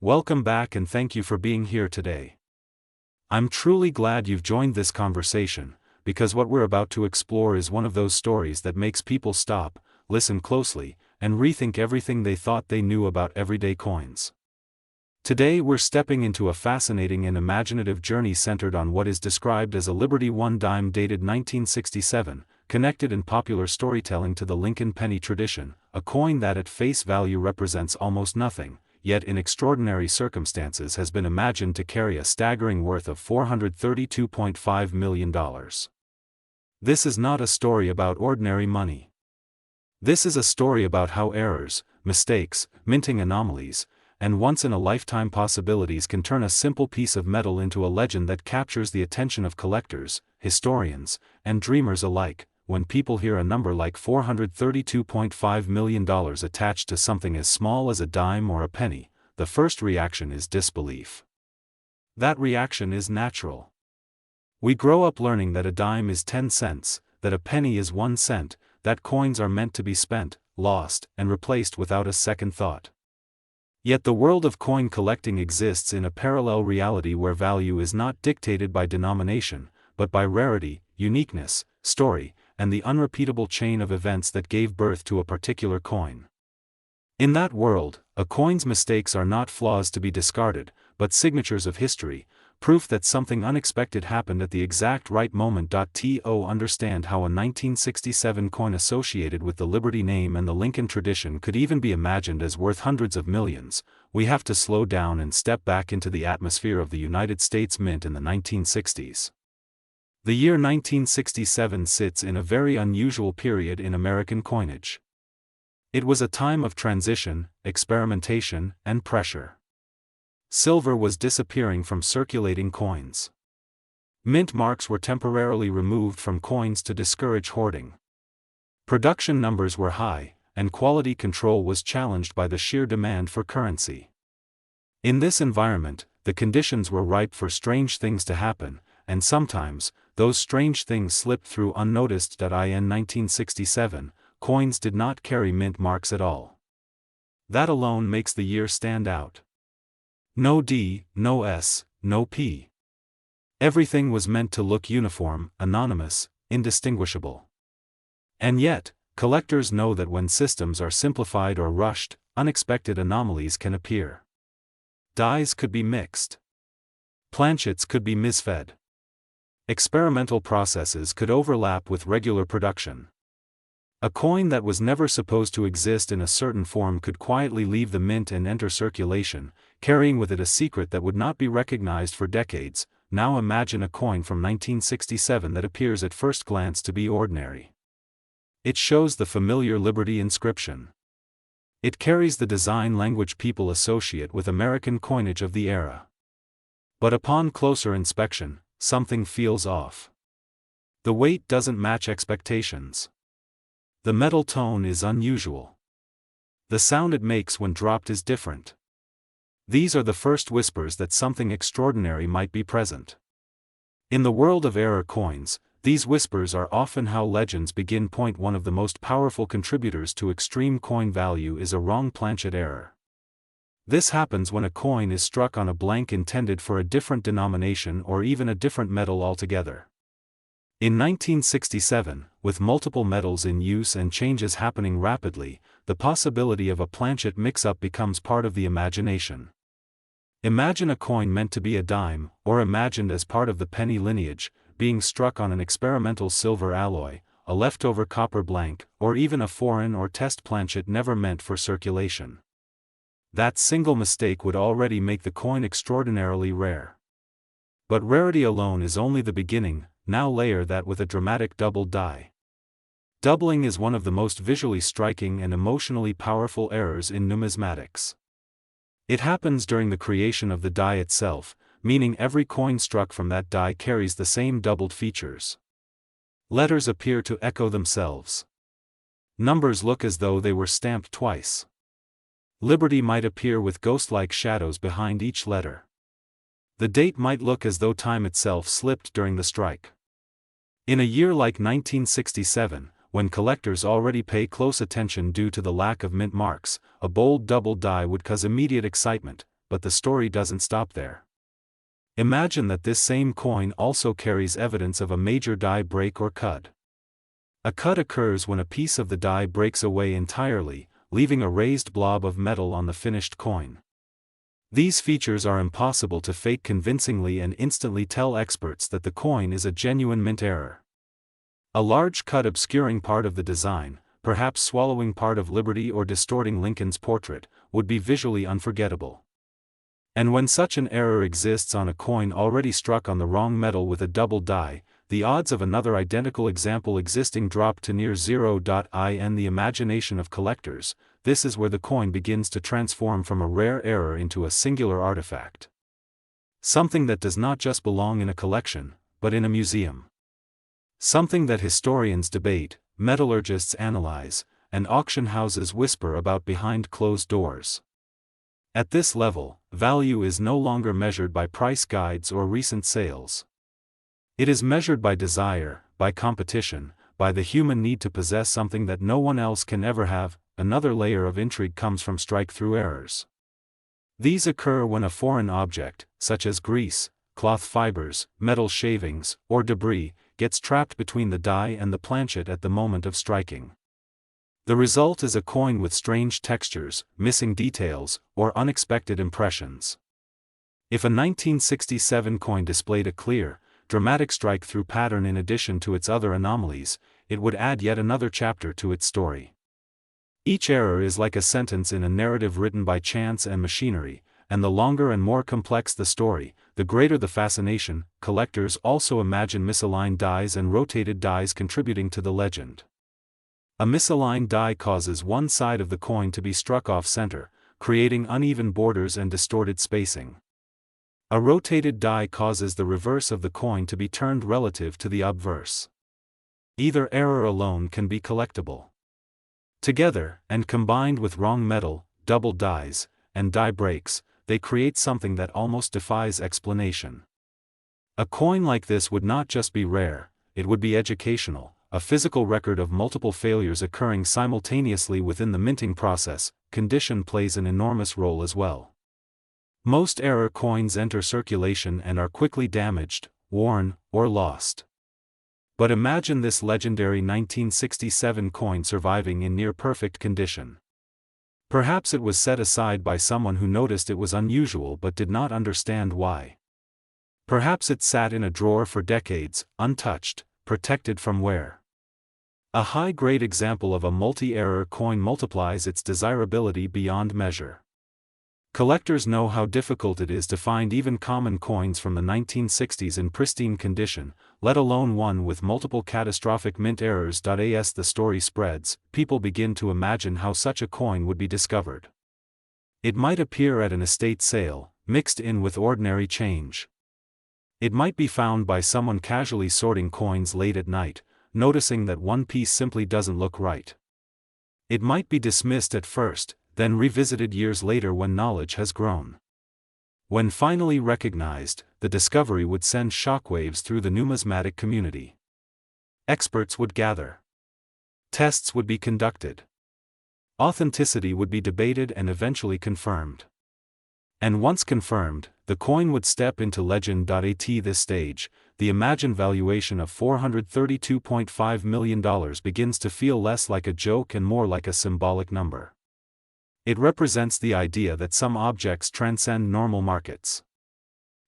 Welcome back and thank you for being here today. I'm truly glad you've joined this conversation, because what we're about to explore is one of those stories that makes people stop, listen closely, and rethink everything they thought they knew about everyday coins. Today we're stepping into a fascinating and imaginative journey centered on what is described as a Liberty One dime dated 1967, connected in popular storytelling to the Lincoln penny tradition, a coin that at face value represents almost nothing, yet in extraordinary circumstances has been imagined to carry a staggering worth of $432.5 million. This is not a story about ordinary money. This is a story about how errors, mistakes, minting anomalies, and once-in-a-lifetime possibilities can turn a simple piece of metal into a legend that captures the attention of collectors, historians, and dreamers alike. When people hear a number like $432.5 million attached to something as small as a dime or a penny, the first reaction is disbelief. That reaction is natural. We grow up learning that a dime is 10 cents, that a penny is 1 cent, that coins are meant to be spent, lost, and replaced without a second thought. Yet the world of coin collecting exists in a parallel reality where value is not dictated by denomination, but by rarity, uniqueness, story, and the unrepeatable chain of events that gave birth to a particular coin. In that world, a coin's mistakes are not flaws to be discarded, but signatures of history, proof that something unexpected happened at the exact right moment. To understand how a 1967 coin associated with the Liberty name and the Lincoln tradition could even be imagined as worth hundreds of millions, we have to slow down and step back into the atmosphere of the United States Mint in the 1960s. The year 1967 sits in a very unusual period in American coinage. It was a time of transition, experimentation, and pressure. Silver was disappearing from circulating coins. Mint marks were temporarily removed from coins to discourage hoarding. Production numbers were high, and quality control was challenged by the sheer demand for currency. In this environment, the conditions were ripe for strange things to happen, and sometimes, those strange things slipped through unnoticed. In 1967, coins did not carry mint marks at all. That alone makes the year stand out. No D, no S, no P. Everything was meant to look uniform, anonymous, indistinguishable. And yet, collectors know that when systems are simplified or rushed, unexpected anomalies can appear. Dies could be mixed. Planchets could be misfed. Experimental processes could overlap with regular production. A coin that was never supposed to exist in a certain form could quietly leave the mint and enter circulation, carrying with it a secret that would not be recognized for decades. Now imagine a coin from 1967 that appears at first glance to be ordinary. It shows the familiar Liberty inscription. It carries the design language people associate with American coinage of the era. But upon closer inspection, something feels off. The weight doesn't match expectations. The metal tone is unusual. The sound it makes when dropped is different. These are the first whispers that something extraordinary might be present. In the world of error coins, these whispers are often how legends begin. One of the most powerful contributors to extreme coin value is a wrong planchet error. This happens when a coin is struck on a blank intended for a different denomination or even a different metal altogether. In 1967, with multiple metals in use and changes happening rapidly, the possibility of a planchet mix-up becomes part of the imagination. Imagine a coin meant to be a dime, or imagined as part of the penny lineage, being struck on an experimental silver alloy, a leftover copper blank, or even a foreign or test planchet never meant for circulation. That single mistake would already make the coin extraordinarily rare. But rarity alone is only the beginning. Now layer that with a dramatic double die. Doubling is one of the most visually striking and emotionally powerful errors in numismatics. It happens during the creation of the die itself, meaning every coin struck from that die carries the same doubled features. Letters appear to echo themselves. Numbers look as though they were stamped twice. Liberty might appear with ghost-like shadows behind each letter. The date might look as though time itself slipped during the strike. In a year like 1967, when collectors already pay close attention due to the lack of mint marks, a bold double die would cause immediate excitement, but the story doesn't stop there. Imagine that this same coin also carries evidence of a major die break or cut. A cut occurs when a piece of the die breaks away entirely, leaving a raised blob of metal on the finished coin. These features are impossible to fake convincingly and instantly tell experts that the coin is a genuine mint error. A large cut obscuring part of the design, perhaps swallowing part of Liberty or distorting Lincoln's portrait, would be visually unforgettable. And when such an error exists on a coin already struck on the wrong metal with a double die, the odds of another identical example existing drop to near zero. In the imagination of collectors, this is where the coin begins to transform from a rare error into a singular artifact. Something that does not just belong in a collection, but in a museum. Something that historians debate, metallurgists analyze, and auction houses whisper about behind closed doors. At this level, value is no longer measured by price guides or recent sales. It is measured by desire, by competition, by the human need to possess something that no one else can ever have. Another layer of intrigue comes from strike-through errors. These occur when a foreign object, such as grease, cloth fibers, metal shavings, or debris, gets trapped between the die and the planchet at the moment of striking. The result is a coin with strange textures, missing details, or unexpected impressions. If a 1967 coin displayed a clear, dramatic strike-through pattern in addition to its other anomalies, it would add yet another chapter to its story. Each error is like a sentence in a narrative written by chance and machinery, and the longer and more complex the story, the greater the fascination. Collectors also imagine misaligned dies and rotated dies contributing to the legend. A misaligned die causes one side of the coin to be struck off-center, creating uneven borders and distorted spacing. A rotated die causes the reverse of the coin to be turned relative to the obverse. Either error alone can be collectible. Together, and combined with wrong metal, double dies, and die breaks, they create something that almost defies explanation. A coin like this would not just be rare, it would be educational, a physical record of multiple failures occurring simultaneously within the minting process. Condition plays an enormous role as well. Most error coins enter circulation and are quickly damaged, worn, or lost. But imagine this legendary 1967 coin surviving in near-perfect condition. Perhaps it was set aside by someone who noticed it was unusual but did not understand why. Perhaps it sat in a drawer for decades, untouched, protected from wear. A high-grade example of a multi-error coin multiplies its desirability beyond measure. Collectors know how difficult it is to find even common coins from the 1960s in pristine condition, let alone one with multiple catastrophic mint errors. As the story spreads, people begin to imagine how such a coin would be discovered. It might appear at an estate sale, mixed in with ordinary change. It might be found by someone casually sorting coins late at night, noticing that one piece simply doesn't look right. It might be dismissed at first, then revisited years later when knowledge has grown. When finally recognized, the discovery would send shockwaves through the numismatic community. Experts would gather. Tests would be conducted. Authenticity would be debated and eventually confirmed. And once confirmed, the coin would step into legend. At this stage, the imagined valuation of $432.5 million begins to feel less like a joke and more like a symbolic number. It represents the idea that some objects transcend normal markets.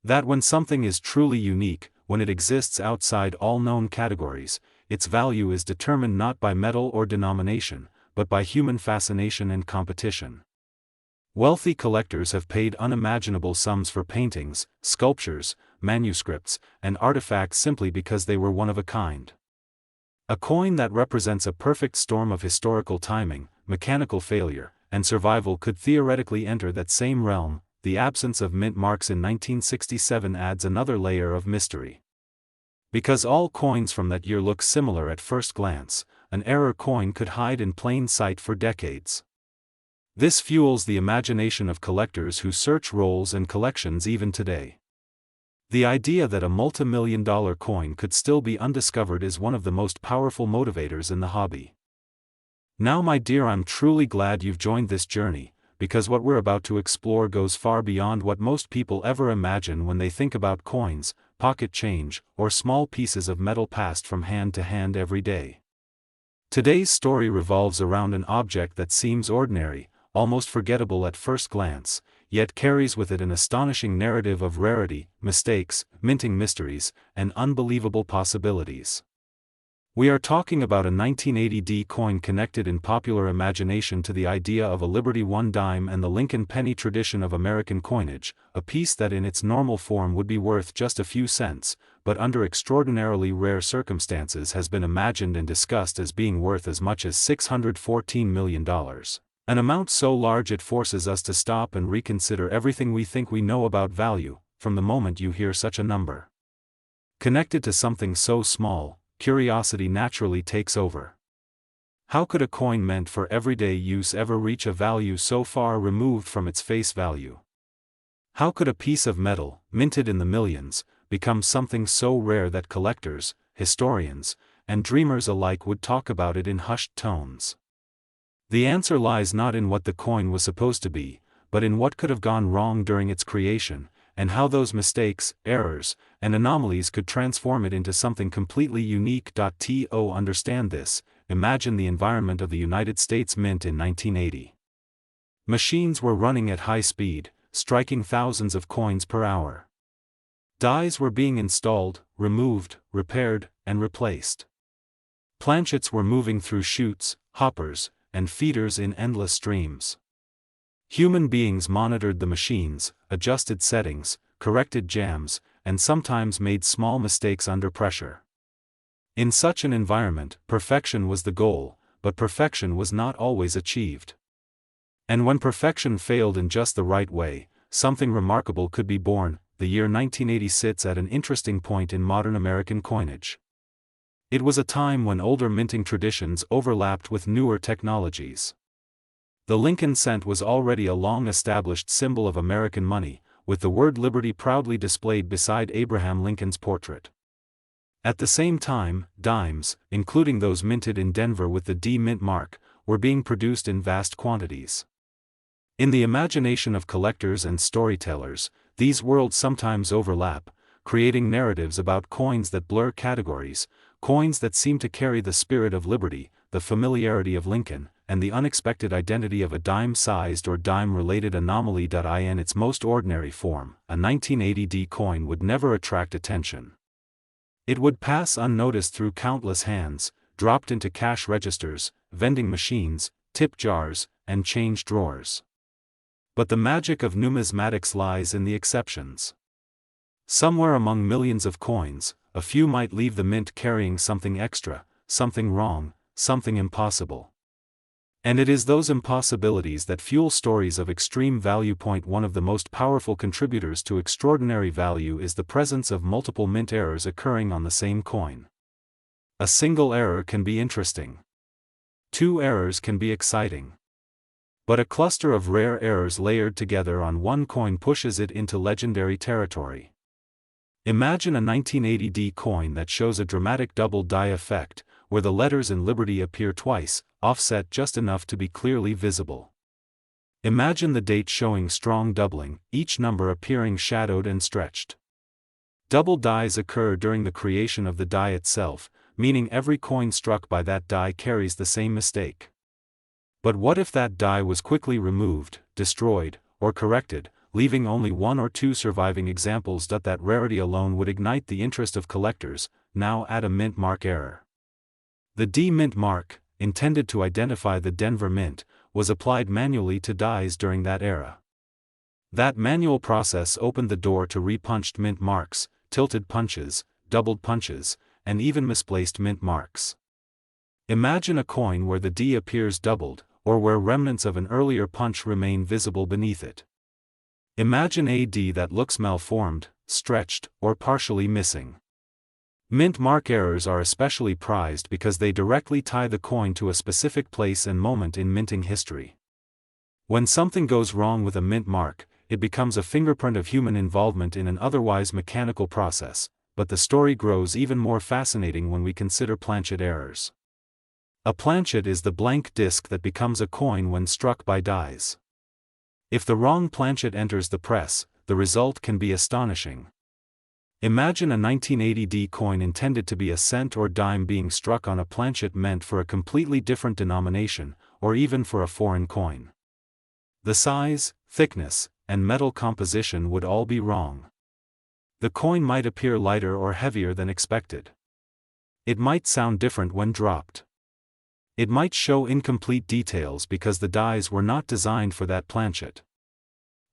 That when something is truly unique, when it exists outside all known categories, its value is determined not by metal or denomination, but by human fascination and competition. Wealthy collectors have paid unimaginable sums for paintings, sculptures, manuscripts, and artifacts simply because they were one of a kind. A coin that represents a perfect storm of historical timing, mechanical failure, and survival could theoretically enter that same realm. The absence of mint marks in 1967 adds another layer of mystery. Because all coins from that year look similar at first glance, an error coin could hide in plain sight for decades. This fuels the imagination of collectors who search rolls and collections even today. The idea that a multi-million-dollar coin could still be undiscovered is one of the most powerful motivators in the hobby. Now my dear, I'm truly glad you've joined this journey, because what we're about to explore goes far beyond what most people ever imagine when they think about coins, pocket change, or small pieces of metal passed from hand to hand every day. Today's story revolves around an object that seems ordinary, almost forgettable at first glance, yet carries with it an astonishing narrative of rarity, mistakes, minting mysteries, and unbelievable possibilities. We are talking about a 1980 coin connected in popular imagination to the idea of a Liberty 1 dime and the Lincoln penny tradition of American coinage, a piece that in its normal form would be worth just a few cents, but under extraordinarily rare circumstances has been imagined and discussed as being worth as much as $614 million. An amount so large it forces us to stop and reconsider everything we think we know about value, from the moment you hear such a number. Connected to something so small, curiosity naturally takes over. How could a coin meant for everyday use ever reach a value so far removed from its face value? How could a piece of metal, minted in the millions, become something so rare that collectors, historians, and dreamers alike would talk about it in hushed tones? The answer lies not in what the coin was supposed to be, but in what could have gone wrong during its creation, and how those mistakes, errors, and anomalies could transform it into something completely unique. To understand this, imagine the environment of the United States Mint in 1980. Machines were running at high speed, striking thousands of coins per hour. Dies were being installed, removed, repaired, and replaced. Planchets were moving through chutes, hoppers, and feeders in endless streams. Human beings monitored the machines, adjusted settings, corrected jams, and sometimes made small mistakes under pressure. In such an environment, perfection was the goal, but perfection was not always achieved. And when perfection failed in just the right way, something remarkable could be born. The year 1980 sits at an interesting point in modern American coinage. It was a time when older minting traditions overlapped with newer technologies. The Lincoln cent was already a long-established symbol of American money, with the word liberty proudly displayed beside Abraham Lincoln's portrait. At the same time, dimes, including those minted in Denver with the D mint mark, were being produced in vast quantities. In the imagination of collectors and storytellers, these worlds sometimes overlap, creating narratives about coins that blur categories, coins that seem to carry the spirit of liberty, the familiarity of Lincoln, and the unexpected identity of a dime-sized or dime-related anomaly. In its most ordinary form, a 1980 coin would never attract attention. It would pass unnoticed through countless hands, dropped into cash registers, vending machines, tip jars, and change drawers. But the magic of numismatics lies in the exceptions. Somewhere among millions of coins, a few might leave the mint carrying something extra, something wrong, something impossible. And it is those impossibilities that fuel stories of extreme value. One of the most powerful contributors to extraordinary value is the presence of multiple mint errors occurring on the same coin. A single error can be interesting. Two errors can be exciting. But a cluster of rare errors layered together on one coin pushes it into legendary territory. Imagine a 1980 coin that shows a dramatic double die effect, where the letters in Liberty appear twice, offset just enough to be clearly visible. Imagine the date showing strong doubling, each number appearing shadowed and stretched. Double dies occur during the creation of the die itself, meaning every coin struck by that die carries the same mistake. But what if that die was quickly removed, destroyed, or corrected, leaving only one or two surviving examples? That rarity alone would ignite the interest of collectors. Now add a mint mark error. The D mint mark, intended to identify the Denver Mint, was applied manually to dies during that era. That manual process opened the door to repunched mint marks, tilted punches, doubled punches, and even misplaced mint marks. Imagine a coin where the D appears doubled, or where remnants of an earlier punch remain visible beneath it. Imagine a D that looks malformed, stretched, or partially missing. Mint mark errors are especially prized because they directly tie the coin to a specific place and moment in minting history. When something goes wrong with a mint mark, it becomes a fingerprint of human involvement in an otherwise mechanical process, but the story grows even more fascinating when we consider planchet errors. A planchet is the blank disc that becomes a coin when struck by dies. If the wrong planchet enters the press, the result can be astonishing. Imagine a 1980 coin intended to be a cent or dime being struck on a planchet meant for a completely different denomination, or even for a foreign coin. The size, thickness, and metal composition would all be wrong. The coin might appear lighter or heavier than expected. It might sound different when dropped. It might show incomplete details because the dies were not designed for that planchet.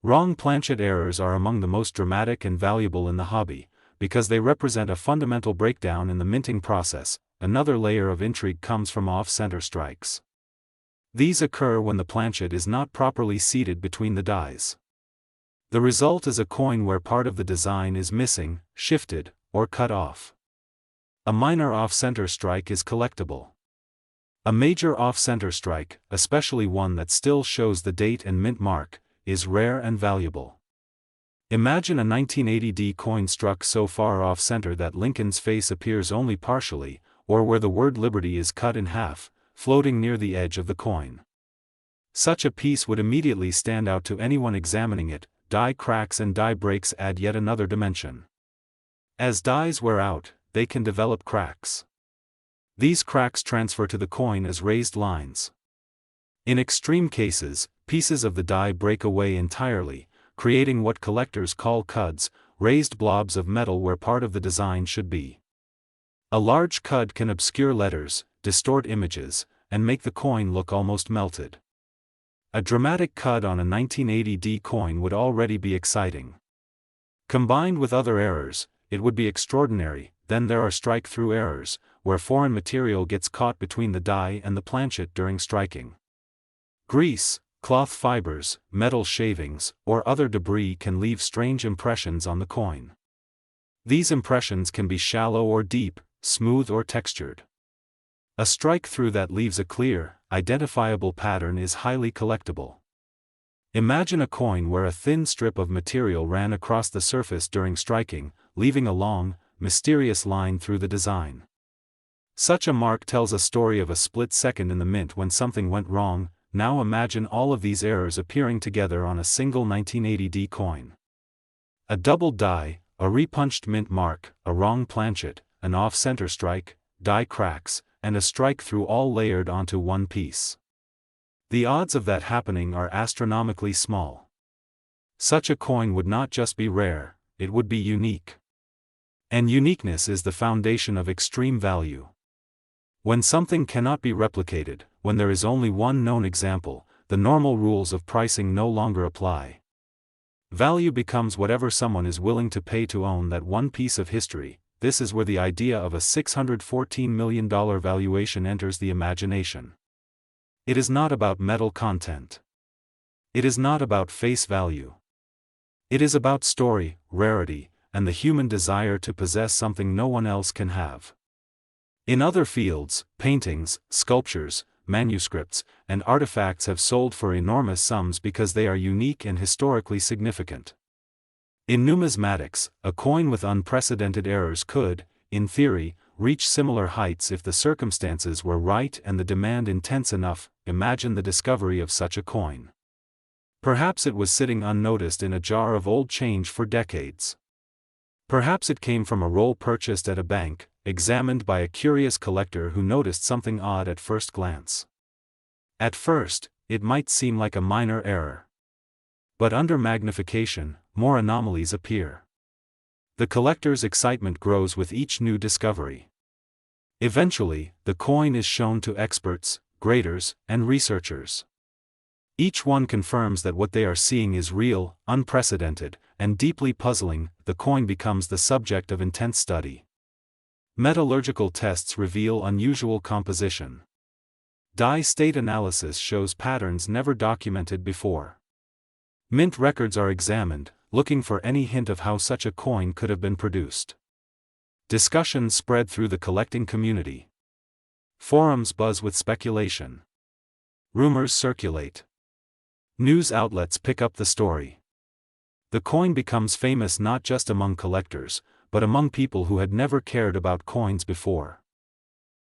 Wrong planchet errors are among the most dramatic and valuable in the hobby, because they represent a fundamental breakdown in the minting process. Another layer of intrigue comes from off-center strikes. These occur when the planchet is not properly seated between the dies. The result is a coin where part of the design is missing, shifted, or cut off. A minor off-center strike is collectible. A major off-center strike, especially one that still shows the date and mint mark, is rare and valuable. Imagine a 1980 coin struck so far off-center that Lincoln's face appears only partially, or where the word Liberty is cut in half, floating near the edge of the coin. Such a piece would immediately stand out to anyone examining it. Die cracks and die breaks add yet another dimension. As dies wear out, they can develop cracks. These cracks transfer to the coin as raised lines. In extreme cases, pieces of the die break away entirely, creating what collectors call cuds, raised blobs of metal where part of the design should be. A large cud can obscure letters, distort images, and make the coin look almost melted. A dramatic cud on a 1980 coin would already be exciting. Combined with other errors, it would be extraordinary. Then there are strike-through errors, where foreign material gets caught between the die and the planchet during striking. Grease, cloth fibers, metal shavings, or other debris can leave strange impressions on the coin. These impressions can be shallow or deep, smooth or textured. A strike-through that leaves a clear, identifiable pattern is highly collectible. Imagine a coin where a thin strip of material ran across the surface during striking, leaving a long, mysterious line through the design. Such a mark tells a story of a split second in the mint when something went wrong. Now imagine all of these errors appearing together on a single 1980 coin. A doubled die, a repunched mint mark, a wrong planchet, an off-center strike, die cracks, and a strike-through all layered onto one piece. The odds of that happening are astronomically small. Such a coin would not just be rare, it would be unique. And uniqueness is the foundation of extreme value. When something cannot be replicated, when there is only one known example, the normal rules of pricing no longer apply. Value becomes whatever someone is willing to pay to own that one piece of history. This is where the idea of a $614 million valuation enters the imagination. It is not about metal content. It is not about face value. It is about story, rarity, and the human desire to possess something no one else can have. In other fields, paintings, sculptures, manuscripts, and artifacts have sold for enormous sums because they are unique and historically significant. In numismatics, a coin with unprecedented errors could, in theory, reach similar heights if the circumstances were right and the demand intense enough. Imagine the discovery of such a coin. Perhaps it was sitting unnoticed in a jar of old change for decades. Perhaps it came from a roll purchased at a bank, examined by a curious collector who noticed something odd at first glance. At first, it might seem like a minor error. But under magnification, more anomalies appear. The collector's excitement grows with each new discovery. Eventually, the coin is shown to experts, graders, and researchers. Each one confirms that what they are seeing is real, unprecedented, and deeply puzzling. The coin becomes the subject of intense study. Metallurgical tests reveal unusual composition. Die state analysis shows patterns never documented before. Mint records are examined, looking for any hint of how such a coin could have been produced. Discussions spread through the collecting community. Forums buzz with speculation. Rumors circulate. News outlets pick up the story. The coin becomes famous not just among collectors, but among people who had never cared about coins before.